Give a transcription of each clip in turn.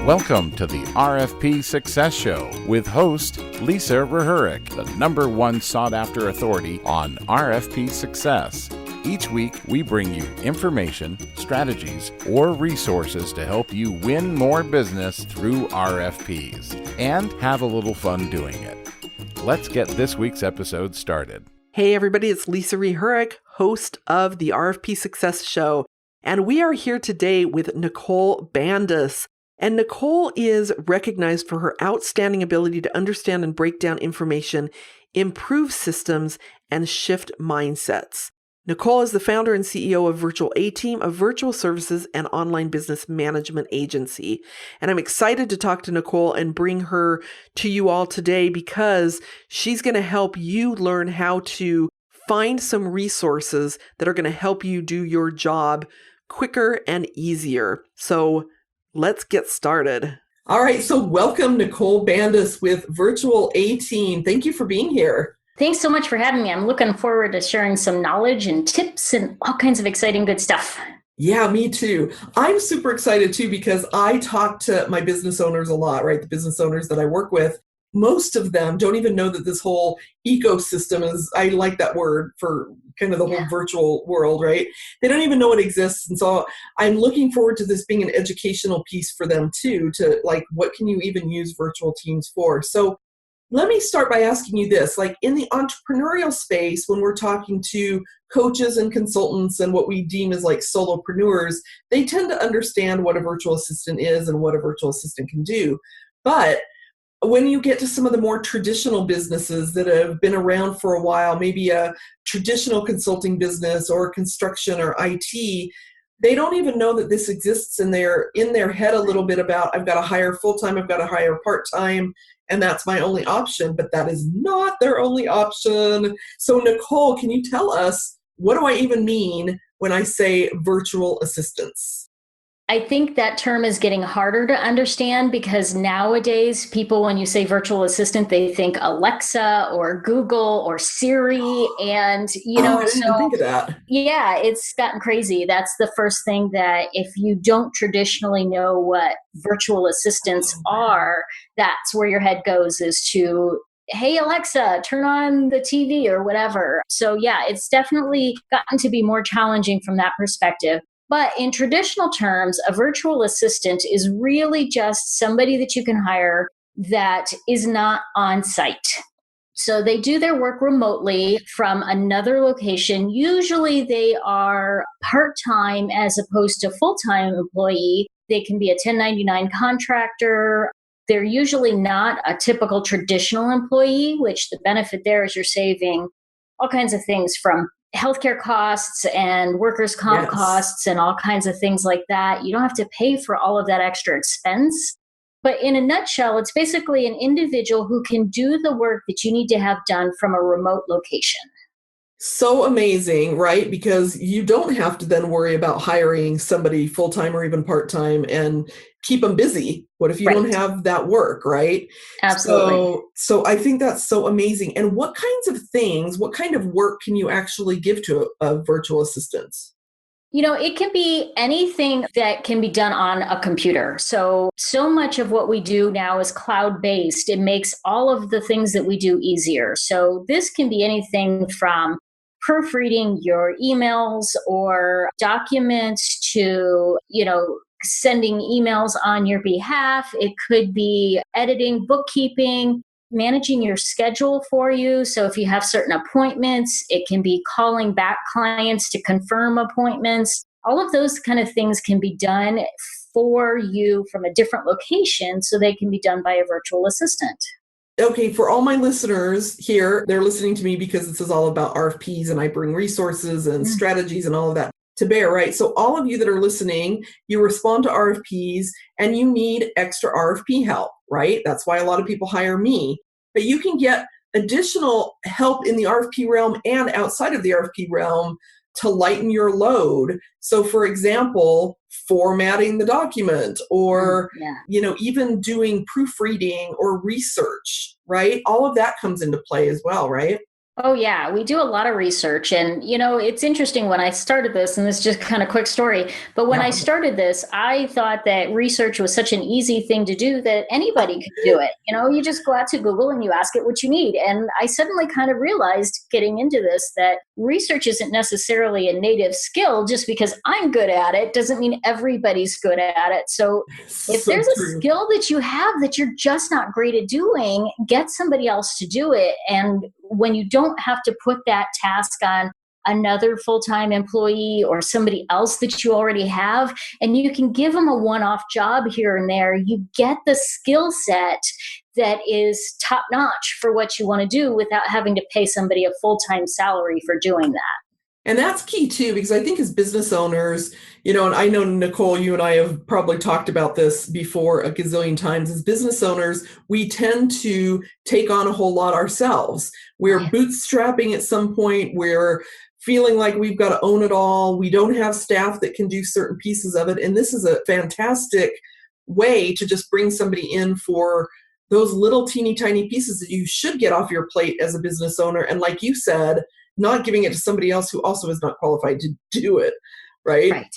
Welcome to the RFP Success Show with host Lisa Rehurik, the #1 sought-after authority on RFP success. Each week, we bring you information, strategies, or resources to help you win more business through RFPs and have a little fun doing it. Let's get this week's episode started. Hey everybody, it's Lisa Rehurik, host of the RFP Success Show, and we are here today with Nicole Bandus. And Nicole is recognized for her outstanding ability to understand and break down information, improve systems, and shift mindsets. Nicole is the founder and CEO of Virtual A-Team, a virtual services and online business management agency. And I'm excited to talk to Nicole and bring her to you all today because she's going to help you learn how to find some resources that are going to help you do your job quicker and easier. So let's get started. All right. So welcome, Nicole Bandus with Virtual A-Team. Thank you for being here. Thanks so much for having me. I'm looking forward to sharing some knowledge and tips and all kinds of exciting good stuff. Yeah, me too. I'm super excited too because I talk to my business owners a lot, right? The business owners that I work with. Most of them don't even know that this whole ecosystem is, I like that word for kind of the whole virtual world, right? They don't even know it exists. And so I'm looking forward to this being an educational piece for them too, to like, what can you even use virtual teams for? So let me start by asking you this, like in the entrepreneurial space, when we're talking to coaches and consultants and what we deem as like solopreneurs, they tend to understand what a virtual assistant is and what a virtual assistant can do. But when you get to some of the more traditional businesses that have been around for a while, maybe a traditional consulting business or construction or IT, they don't even know that this exists, and they're in their head a little bit about, I've got to hire full-time, I've got to hire part-time, and that's my only option, but that is not their only option. So Nicole, can you tell us, what do I even mean when I say virtual assistants? I think that term is getting harder to understand because nowadays people, when you say virtual assistant, they think Alexa or Google or Siri. And, I didn't even think of that. Yeah, it's gotten crazy. That's the first thing that if you don't traditionally know what virtual assistants are, that's where your head goes is to, hey, Alexa, turn on the TV or whatever. So yeah, it's definitely gotten to be more challenging from that perspective. But in traditional terms, a virtual assistant is really just somebody that you can hire that is not on site. So they do their work remotely from another location. Usually they are part-time as opposed to full-time employee. They can be a 1099 contractor. They're usually not a typical traditional employee, which the benefit there is you're saving all kinds of things from healthcare costs and workers' comp costs and all kinds of things like that. You don't have to pay for all of that extra expense. But in a nutshell, it's basically an individual who can do the work that you need to have done from a remote location. So amazing, right? Because you don't have to then worry about hiring somebody full-time or even part-time and keep them busy. What if you don't have that work, right? Absolutely. So I think that's so amazing. And what kinds of things, what kind of work can you actually give to a virtual assistant? It can be anything that can be done on a computer. So much of what we do now is cloud-based. It makes all of the things that we do easier. So this can be anything from proofreading your emails or documents to, sending emails on your behalf. It could be editing, bookkeeping, managing your schedule for you. So if you have certain appointments, it can be calling back clients to confirm appointments. All of those kind of things can be done for you from a different location, so they can be done by a virtual assistant. Okay, for all my listeners here, they're listening to me because this is all about RFPs and I bring resources and strategies and all of that to bear, right? So all of you that are listening, you respond to RFPs and you need extra RFP help, right? That's why a lot of people hire me. But you can get additional help in the RFP realm and outside of the RFP realm to lighten your load. So for example, formatting the document or, even doing proofreading or research, right? All of that comes into play as well, right? Oh, yeah, we do a lot of research. And, it's interesting when I started this, and this is just kind of quick story, but when I Yeah. started this, I thought that research was such an easy thing to do that anybody could do it. You just go out to Google and you ask it what you need. And I suddenly kind of realized getting into this that research isn't necessarily a native skill. Just because I'm good at it doesn't mean everybody's good at it. So if So there's a true. skill that you have that you're just not great at doing, get somebody else to do it. And when you don't have to put that task on another full-time employee or somebody else that you already have, and you can give them a one-off job here and there, you get the skill set that is top notch for what you want to do without having to pay somebody a full-time salary for doing that. And that's key too, because I think as business owners, and I know, Nicole, you and I have probably talked about this before a gazillion times. As business owners, we tend to take on a whole lot ourselves. We're bootstrapping at some point. We're feeling like we've got to own it all. We don't have staff that can do certain pieces of it. And this is a fantastic way to just bring somebody in for those little teeny tiny pieces that you should get off your plate as a business owner. And like you said, not giving it to somebody else who also is not qualified to do it, right? Right.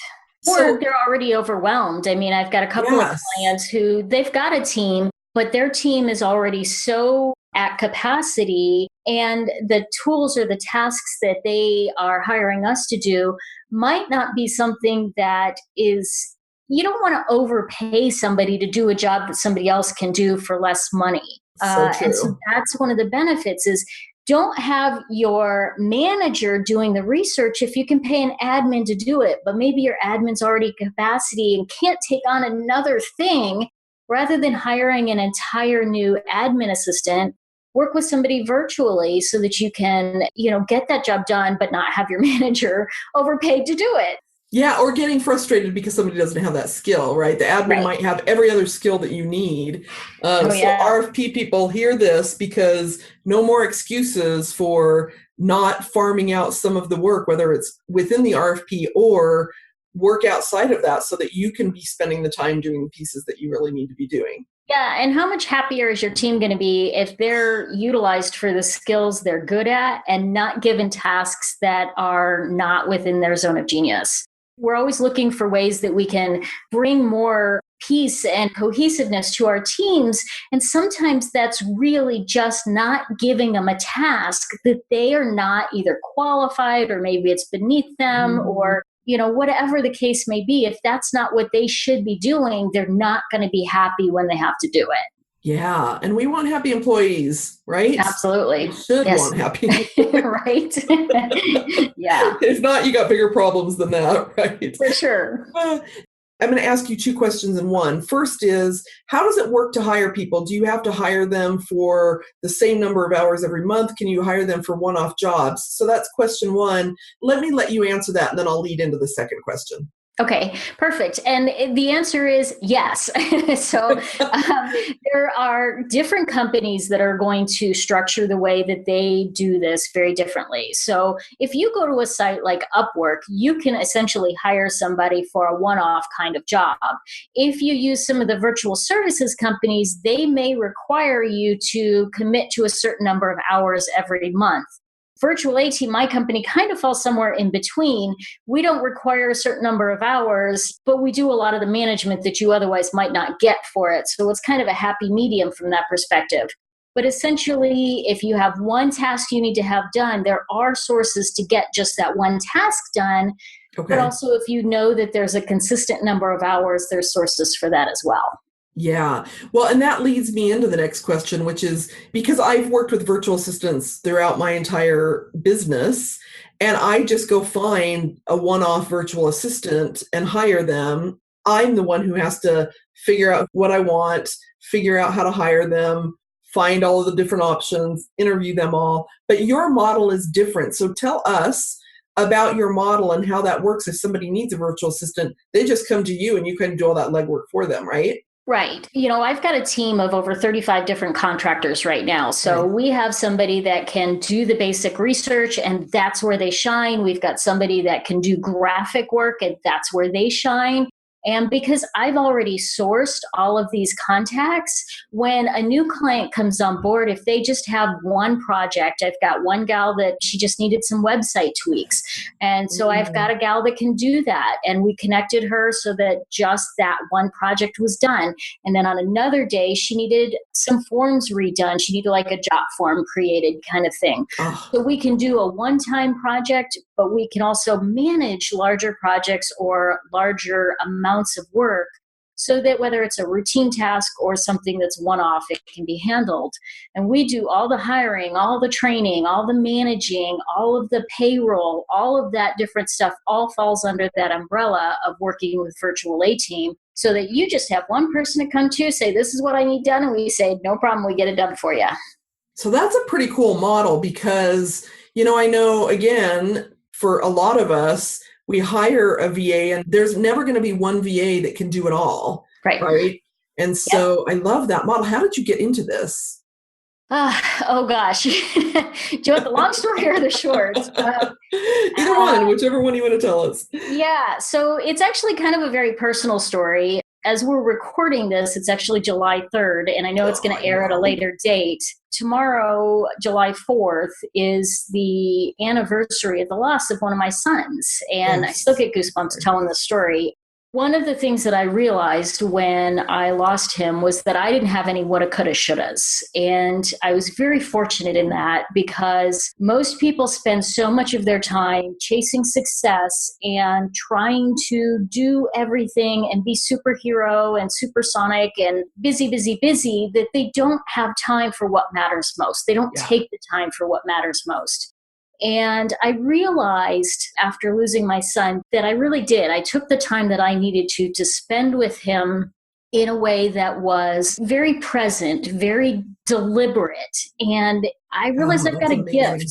Or they're already overwhelmed. I mean, I've got a couple of clients who they've got a team, but their team is already so at capacity, and the tools or the tasks that they are hiring us to do might not be something that is, you don't want to overpay somebody to do a job that somebody else can do for less money. So true. And so that's one of the benefits is don't have your manager doing the research if you can pay an admin to do it, but maybe your admin's already at capacity and can't take on another thing. Rather than hiring an entire new admin assistant, work with somebody virtually so that you can, get that job done, but not have your manager overpaid to do it. Yeah, or getting frustrated because somebody doesn't have that skill, right? The admin might have every other skill that you need. So RFP people hear this, because no more excuses for not farming out some of the work, whether it's within the RFP or work outside of that, so that you can be spending the time doing the pieces that you really need to be doing. Yeah, and how much happier is your team going to be if they're utilized for the skills they're good at and not given tasks that are not within their zone of genius? We're always looking for ways that we can bring more peace and cohesiveness to our teams. And sometimes that's really just not giving them a task that they are not either qualified, or maybe it's beneath them, or whatever the case may be. If that's not what they should be doing, they're not going to be happy when they have to do it. Yeah, and we want happy employees, right? Absolutely. We should want happy employees. Right? Yeah. If not, you got bigger problems than that, right? For sure. I'm going to ask you two questions in one. First is, how does it work to hire people? Do you have to hire them for the same number of hours every month? Can you hire them for one-off jobs? So that's question one. Let me let you answer that, and then I'll lead into the second question. Okay, perfect. And the answer is yes. So there are different companies that are going to structure the way that they do this very differently. So if you go to a site like Upwork, you can essentially hire somebody for a one-off kind of job. If you use some of the virtual services companies, they may require you to commit to a certain number of hours every month. Virtual AT, my company, kind of falls somewhere in between. We don't require a certain number of hours, but we do a lot of the management that you otherwise might not get for it. So it's kind of a happy medium from that perspective. But essentially, if you have one task you need to have done, there are sources to get just that one task done. Okay. But also, if you know that there's a consistent number of hours, there's sources for that as well. Yeah. Well, and that leads me into the next question, which is, because I've worked with virtual assistants throughout my entire business, and I just go find a one-off virtual assistant and hire them. I'm the one who has to figure out what I want, figure out how to hire them, find all of the different options, interview them all. But your model is different. So tell us about your model and how that works. If somebody needs a virtual assistant, they just come to you and you can do all that legwork for them, right? Right. I've got a team of over 35 different contractors right now. So we have somebody that can do the basic research, and that's where they shine. We've got somebody that can do graphic work, and that's where they shine. And because I've already sourced all of these contacts, when a new client comes on board, if they just have one project, I've got one gal that she just needed some website tweaks. And so I've got a gal that can do that. And we connected her so that just that one project was done. And then on another day, she needed some forms redone. She needed like a job form created kind of thing. Oh. So we can do a one-time project, but we can also manage larger projects or larger amounts of work so that whether it's a routine task or something that's one-off, it can be handled. And we do all the hiring, all the training, all the managing, all of the payroll, all of that different stuff all falls under that umbrella of working with Virtual A-Team, so that you just have one person to come to, say, this is what I need done, and we say, no problem, we get it done for you. So that's a pretty cool model because, I know, again, for a lot of us, we hire a VA and there's never going to be one VA that can do it all. Right. And so I love that model. How did you get into this? Oh gosh. Do you want the long story or the short? Either one, whichever one you want to tell us. Yeah. So it's actually kind of a very personal story. As we're recording this, it's actually July 3rd, and I know it's going to air at a later date. Tomorrow, July 4th, is the anniversary of the loss of one of my sons. And I still get goosebumps telling the story. One of the things that I realized when I lost him was that I didn't have any woulda, coulda, shouldas. And I was very fortunate in that because most people spend so much of their time chasing success and trying to do everything and be superhero and supersonic and busy that they don't have time for what matters most. They don't take the time for what matters most. And I realized after losing my son that I really did. I took the time that I needed to spend with him in a way that was very present, very deliberate. And I realized I've got a gift.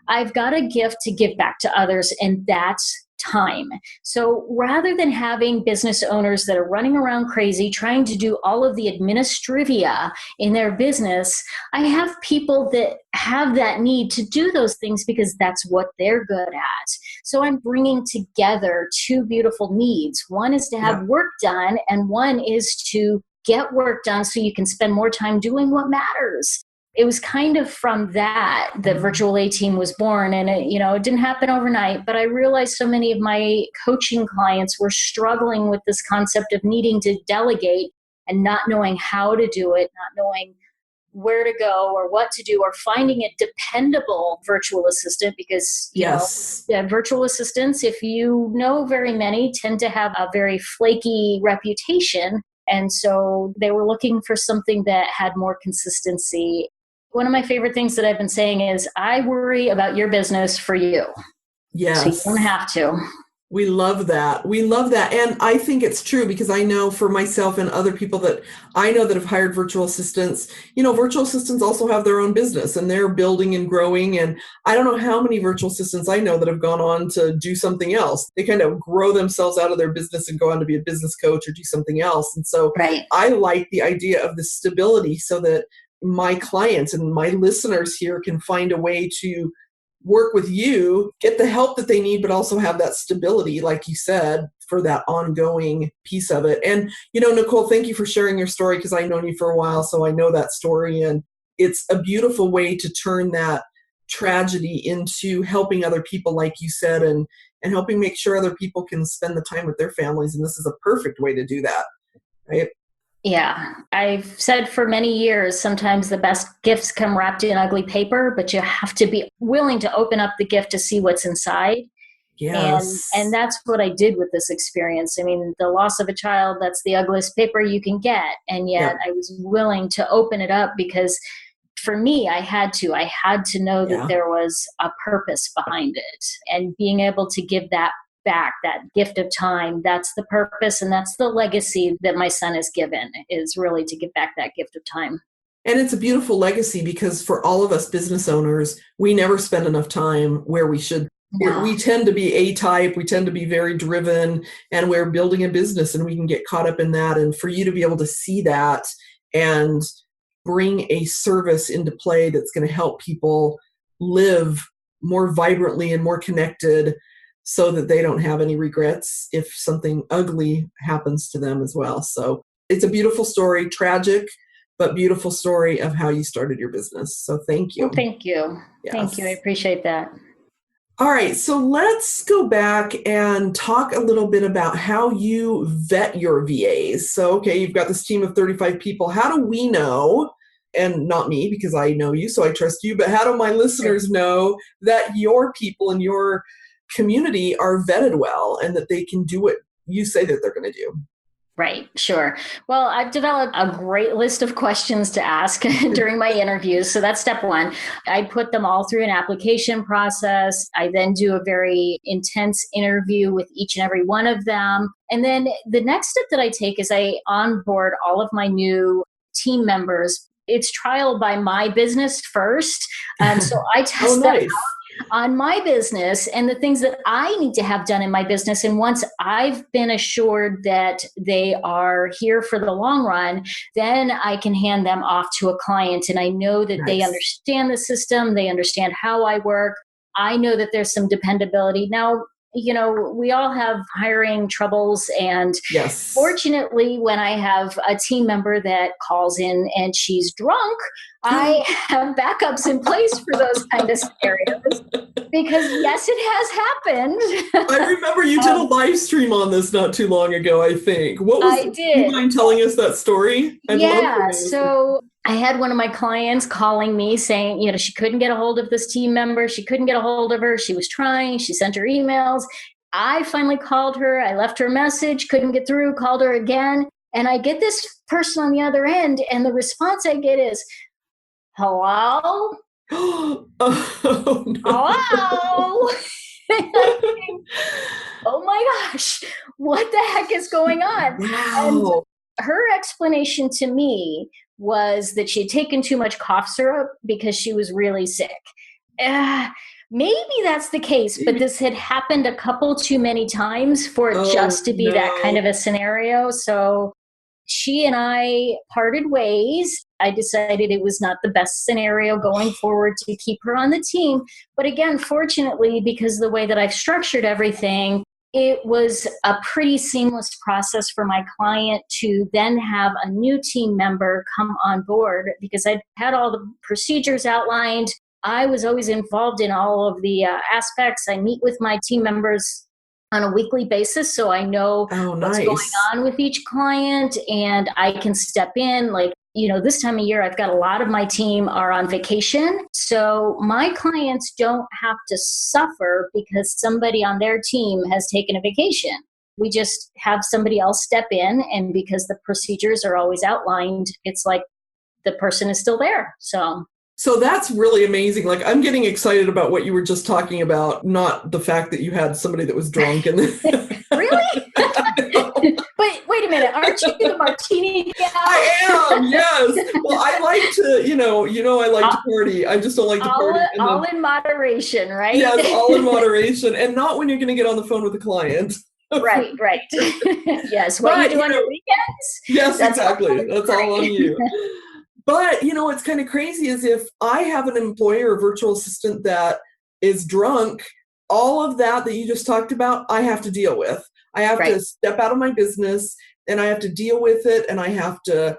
I've got a gift to give back to others, and that's time. So rather than having business owners that are running around crazy trying to do all of the administrivia in their business, I have people that have that need to do those things because that's what they're good at. So I'm bringing together two beautiful needs. One is to have work done, and one is to get work done so you can spend more time doing what matters. It was kind of from that Virtual A-Team was born. And it didn't happen overnight, but I realized so many of my coaching clients were struggling with this concept of needing to delegate and not knowing how to do it, not knowing where to go or what to do, or finding a dependable virtual assistant because, virtual assistants, if you know very many, tend to have a very flaky reputation. And so they were looking for something that had more consistency. One of my favorite things that I've been saying is, I worry about your business for you. Yes. So you don't have to. We love that. We love that. And I think it's true because I know for myself and other people that I know that have hired virtual assistants, virtual assistants also have their own business and they're building and growing. And I don't know how many virtual assistants I know that have gone on to do something else. They kind of grow themselves out of their business and go on to be a business coach or do something else. And so I like the idea of the stability so that my clients and my listeners here can find a way to work with you, get the help that they need, but also have that stability, like you said, for that ongoing piece of it. And, Nicole, thank you for sharing your story because I've known you for a while, so I know that story. And it's a beautiful way to turn that tragedy into helping other people, like you said, and helping make sure other people can spend the time with their families. And this is a perfect way to do that, right? Yeah, I've said for many years, sometimes the best gifts come wrapped in ugly paper, but you have to be willing to open up the gift to see what's inside. Yes. And that's what I did with this experience. I mean, the loss of a child, that's the ugliest paper you can get. And yet I was willing to open it up because for me, I had to know that there was a purpose behind it, and being able to give that back, that gift of time, that's the purpose and that's the legacy that my son has given, is really to give back that gift of time. And it's a beautiful legacy because for all of us business owners, we never spend enough time where we should. No. We tend to be A-type, we tend to be very driven, and we're building a business and we can get caught up in that. And for you to be able to see that and bring a service into play that's going to help people live more vibrantly and more connected, so that they don't have any regrets if something ugly happens to them as well. So it's a beautiful story, tragic, but beautiful story of how you started your business. So thank you. Well, thank you. Yes. Thank you. I appreciate that. All right, so let's go back and talk a little bit about how you vet your VAs. So, okay, you've got this team of 35 people. How do we know, and not me because I know you, so I trust you, but how do my listeners know that your people in your community are vetted well and that they can do what you say that they're going to do? Right. Sure. Well, I've developed a great list of questions to ask during my interviews. So that's step one. I put them all through an application process. I then do a very intense interview with each and every one of them. And then the next step that I take is I onboard all of my new team members. It's trial by my business first. So I test them out on my business and the things that I need to have done in my business. And once I've been assured that they are here for the long run, then I can hand them off to a client. And I know that they understand the system. They understand how I work. I know that there's some dependability. Now, you know, we all have hiring troubles. And fortunately, when I have a team member that calls in and she's drunk, I have backups in place for those kind of scenarios. Because yes, it has happened. I remember you did a live stream on this not too long ago, I think. What was I did. Do you mind telling us that story? So I had one of my clients calling me saying, you know, she couldn't get a hold of this team member. She couldn't get a hold of her. She was trying. She sent her emails. I finally called her. I left her a message, couldn't get through, called her again. And I get this person on the other end. And the response I get is, hello? Oh, no. Hello? Oh my gosh, what the heck is going on? Wow. And her explanation to me was that she had taken too much cough syrup because she was really sick. Maybe that's the case, but this had happened a couple too many times for it just to be that kind of a scenario. So she and I parted ways. I decided it was not the best scenario going forward to keep her on the team. But again, fortunately, because of the way that I've structured everything, it was a pretty seamless process for my client to then have a new team member come on board because I'd had all the procedures outlined. I was always involved in all of the aspects. I meet with my team members on a weekly basis, so I know what's going on with each client, and I can step in. Like, you know, this time of year, I've got a lot of my team are on vacation, so my clients don't have to suffer because somebody on their team has taken a vacation. We just have somebody else step in, and because the procedures are always outlined, it's like the person is still there. So that's really amazing. Like, I'm getting excited about what you were just talking about, not the fact that you had somebody that was drunk. And Really? But wait a minute, aren't you the martini gal? I am, yes. Well, I like to, I like to party. I just don't like to party. All in moderation, right? Yes, all in moderation. And not when you're going to get on the phone with a client. Right. Yes, what you do on your weekends? Yes, exactly. That's all on you. But, what's kind of crazy is if I have an employee or a virtual assistant that is drunk, all of that you just talked about, I have to deal with. I have to step out of my business and I have to deal with it. And I have to,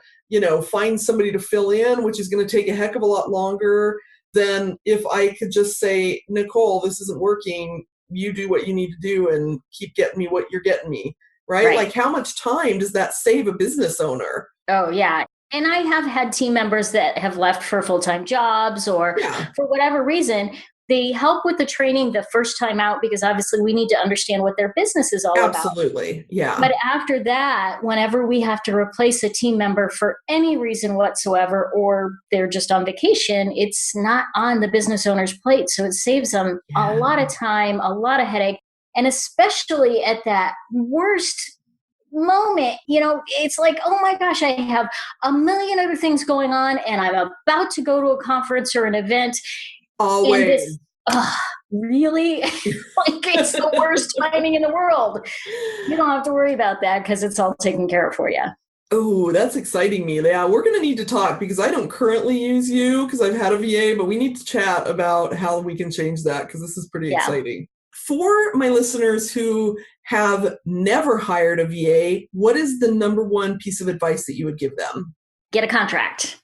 find somebody to fill in, which is going to take a heck of a lot longer than if I could just say, Nicole, this isn't working. You do what you need to do and keep getting me what you're getting me. Right? Like, how much time does that save a business owner? Oh, yeah. And I have had team members that have left for full-time jobs or for whatever reason. They help with the training the first time out because obviously we need to understand what their business is all about. Absolutely, yeah. But after that, whenever we have to replace a team member for any reason whatsoever, or they're just on vacation, it's not on the business owner's plate. So it saves them a lot of time, a lot of headache. And especially at that worst moment, it's like, oh my gosh, I have a million other things going on and I'm about to go to a conference or an event. Always. Really? Like, it's the worst timing in the world. You don't have to worry about that because it's all taken care of for you. Oh, that's exciting me. Yeah, we're going to need to talk because I don't currently use you because I've had a VA, but we need to chat about how we can change that because this is pretty exciting. For my listeners who have never hired a VA, what is the number one piece of advice that you would give them? Get a contract.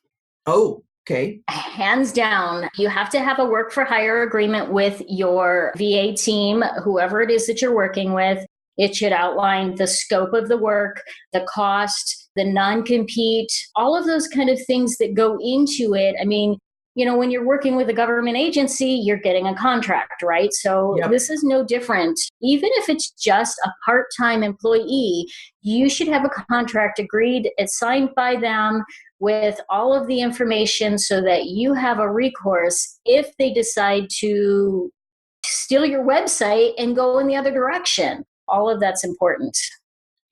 Oh, okay. Hands down, you have to have a work for hire agreement with your VA team, whoever it is that you're working with. It should outline the scope of the work, the cost, the non-compete, all of those kind of things that go into it. I mean, when you're working with a government agency, you're getting a contract, right? So This is no different. Even if it's just a part-time employee, you should have a contract agreed. It's signed by them with all of the information so that you have a recourse if they decide to steal your website and go in the other direction. All of that's important.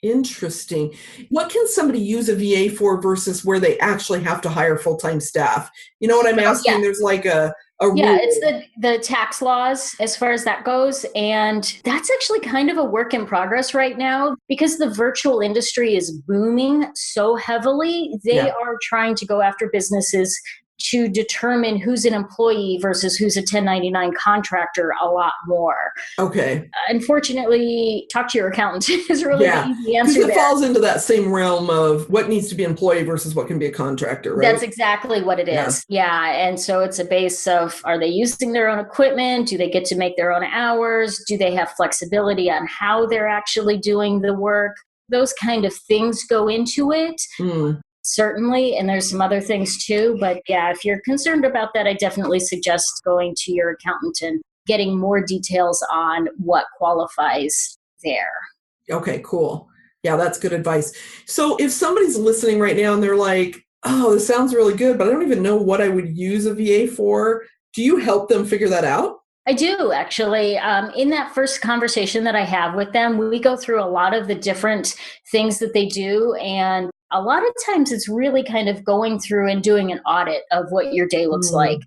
Interesting. What can somebody use a VA for versus where they actually have to hire full-time staff? You know what I'm asking? There's like a rule. It's the tax laws as far as that goes. And that's actually kind of a work in progress right now because the virtual industry is booming so heavily. They are trying to go after businesses to determine who's an employee versus who's a 1099 contractor a lot more. Okay. Unfortunately, talk to your accountant is really the easy answer because it there. falls into that same realm of what needs to be an employee versus what can be a contractor, right? That's exactly what it is. Yeah. And so it's a base of, are they using their own equipment? Do they get to make their own hours? Do they have flexibility on how they're actually doing the work? Those kind of things go into it. Certainly, and there's some other things too. But if you're concerned about that, I definitely suggest going to your accountant and getting more details on what qualifies there. Okay, cool. Yeah, that's good advice. So if somebody's listening right now and they're like, oh, this sounds really good, but I don't even know what I would use a VA for, do you help them figure that out? I do, actually. In that first conversation that I have with them, we go through a lot of the different things that they do. And a lot of times it's really kind of going through and doing an audit of what your day looks like.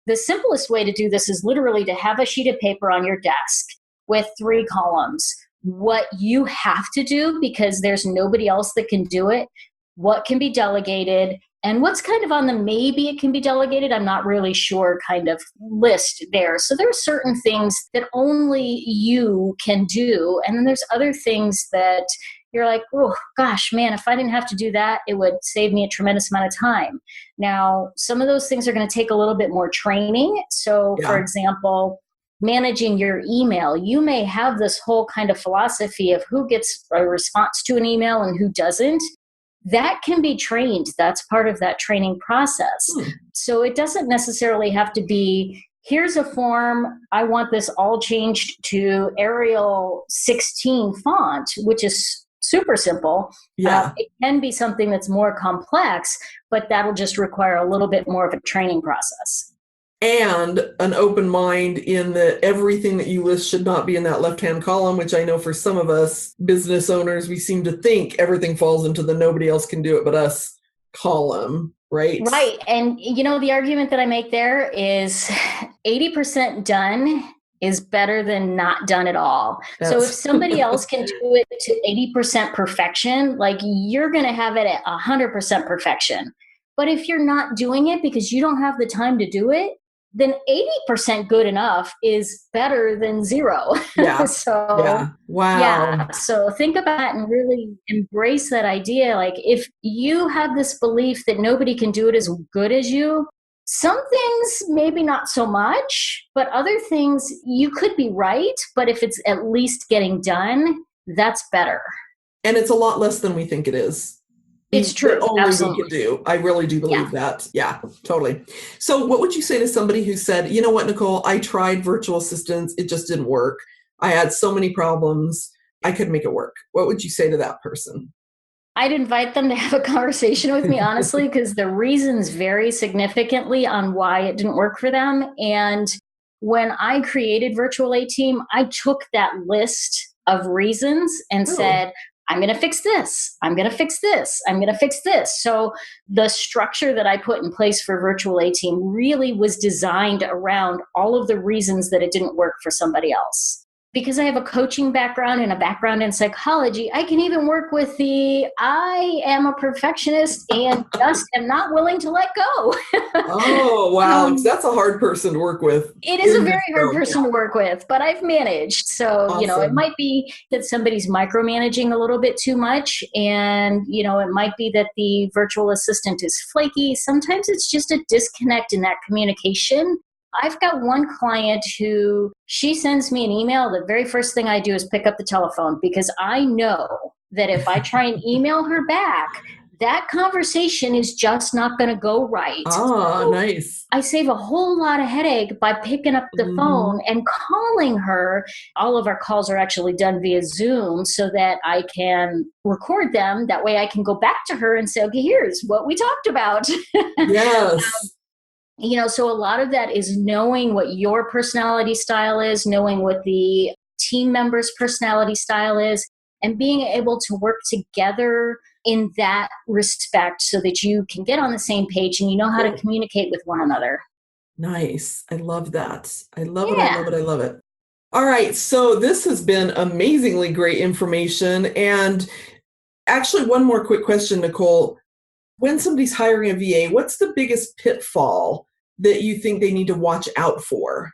The simplest way to do this is literally to have a sheet of paper on your desk with 3 columns. What you have to do because there's nobody else that can do it, what can be delegated, and what's kind of on the maybe it can be delegated, I'm not really sure kind of list there. So there are certain things that only you can do. And then there's other things that you're like, oh gosh, man, if I didn't have to do that, it would save me a tremendous amount of time. Now, some of those things are going to take a little bit more training. So for example, managing your email, you may have this whole kind of philosophy of who gets a response to an email and who doesn't. That can be trained. That's part of that training process. So it doesn't necessarily have to be, here's a form, I want this all changed to Arial 16 font, which is super simple. It can be something that's more complex, but that'll just require a little bit more of a training process. And an open mind in that everything that you list should not be in that left-hand column, which I know for some of us business owners, we seem to think everything falls into the nobody else can do it but us column, right? Right. And the argument that I make there is 80% done is better than not done at all. So if somebody else can do it to 80% perfection, like you're going to have it at 100% perfection. But if you're not doing it because you don't have the time to do it, then 80% good enough is better than 0. Wow. Yeah. So think about it and really embrace that idea. Like if you have this belief that nobody can do it as good as you, some things maybe not so much, but other things you could be right. But if it's at least getting done, that's better. And it's a lot less than we think it is. It's true. Only Absolutely. we can do. I really do believe that. Yeah, totally. So what would you say to somebody who said, you know what, Nicole, I tried virtual assistants. It just didn't work. I had so many problems. I couldn't make it work. What would you say to that person? I'd invite them to have a conversation with me, honestly, because the reasons vary significantly on why it didn't work for them. And when I created Virtual A-Team, I took that list of reasons and said, I'm going to fix this. I'm going to fix this. I'm going to fix this. So the structure that I put in place for Virtual A-Team really was designed around all of the reasons that it didn't work for somebody else. because I have a coaching background and a background in psychology, I can even work with I am a perfectionist and just am not willing to let go. Oh, wow. That's a hard person to work with. It is a very hard person to work with, but I've managed. So, Awesome. It might be that somebody's micromanaging a little bit too much. And, it might be that the virtual assistant is flaky. Sometimes it's just a disconnect in that communication. I've got one client who she sends me an email. The very first thing I do is pick up the telephone because I know that if I try and email her back, that conversation is just not going to go right. So nice. I save a whole lot of headache by picking up the phone and calling her. All of our calls are actually done via Zoom so that I can record them. That way I can go back to her and say, okay, here's what we talked about. Yes. So a lot of that is knowing what your personality style is, knowing what the team member's personality style is, and being able to work together in that respect so that you can get on the same page and you know how to communicate with one another. Nice. I love that. I love it. I love it. I love it. All right. So this has been amazingly great information. And actually, one more quick question, Nicole. When somebody's hiring a VA, what's the biggest pitfall that you think they need to watch out for?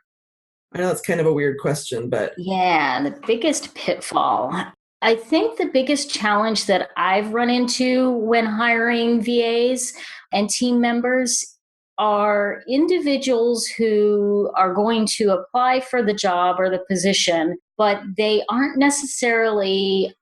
I know that's kind of a weird question, but. Yeah, the biggest pitfall. I think the biggest challenge that I've run into when hiring VAs and team members are individuals who are going to apply for the job or the position, but they aren't necessarily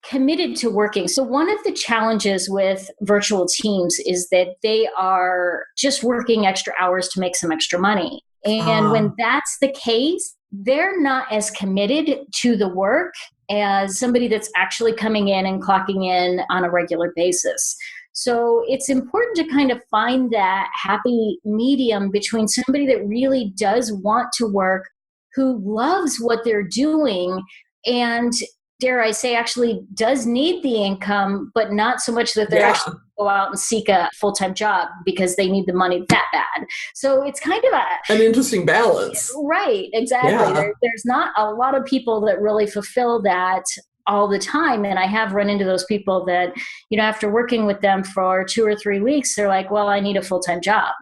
committed to working. So one of the challenges with virtual teams is that they are just working extra hours to make some extra money. And when that's the case, they're not as committed to the work as somebody that's actually coming in and clocking in on a regular basis. So it's important to kind of find that happy medium between somebody that really does want to work, who loves what they're doing, and dare I say, actually does need the income, but not so much that they're actually go out and seek a full-time job because they need the money that bad. So it's kind of an interesting balance. Right, exactly. Yeah. There's not a lot of people that really fulfill that all the time. And I have run into those people that, after working with them for 2 or 3 weeks, they're like, well, I need a full-time job.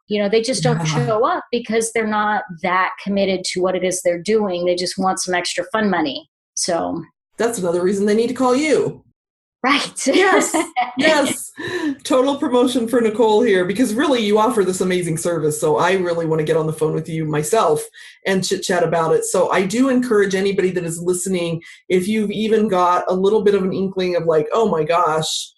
They just don't show up because they're not that committed to what it is they're doing. They just want some extra fun money. So that's another reason they need to call you. Right. Yes. Total promotion for Nicole here, because really you offer this amazing service. So I really want to get on the phone with you myself and chit chat about it. So I do encourage anybody that is listening, if you've even got a little bit of an inkling of like, oh my gosh,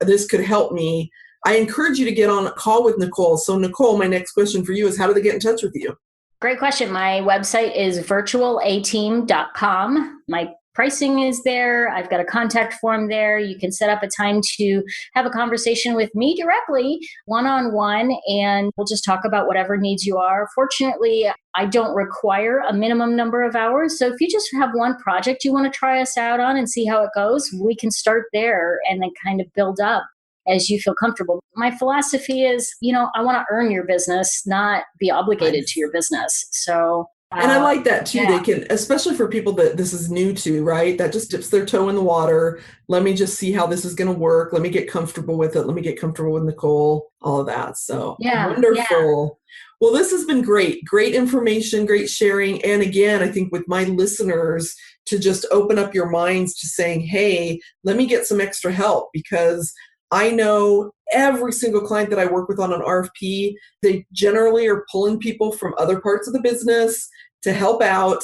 this could help me, I encourage you to get on a call with Nicole. So Nicole, my next question for you is, how do they get in touch with you? Great question. My website is virtualateam.com. My pricing is there. I've got a contact form there. You can set up a time to have a conversation with me directly, one-on-one, and we'll just talk about whatever needs you are. Fortunately, I don't require a minimum number of hours. So if you just have one project you want to try us out on and see how it goes, we can start there and then kind of build up as you feel comfortable. My philosophy is, I want to earn your business, not be obligated to your business. So and I like that too. They can, especially for people that this is new to, right? That just dips their toe in the water. Let me just see how this is going to work. Let me get comfortable with it. Let me get comfortable with Nicole, all of that. So wonderful. Yeah. Well, this has been great. Great information, great sharing. And again, I think with my listeners to just open up your minds to saying, hey, let me get some extra help, because I know every single client that I work with on an RFP, they generally are pulling people from other parts of the business to help out,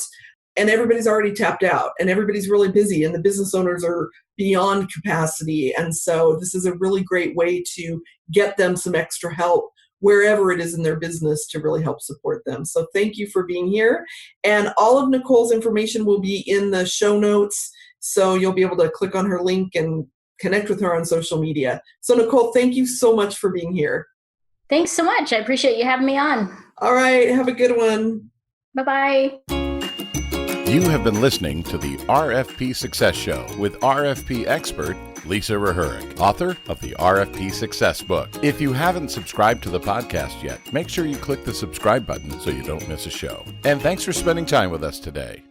and everybody's already tapped out and everybody's really busy and the business owners are beyond capacity. And so this is a really great way to get them some extra help wherever it is in their business to really help support them. So thank you for being here. And all of Nicole's information will be in the show notes. So you'll be able to click on her link and connect with her on social media. So Nicole, thank you so much for being here. Thanks so much. I appreciate you having me on. All right. Have a good one. Bye-bye. You have been listening to the RFP Success Show with RFP expert Lisa Reherik, author of the RFP Success book. If you haven't subscribed to the podcast yet, make sure you click the subscribe button so you don't miss a show. And thanks for spending time with us today.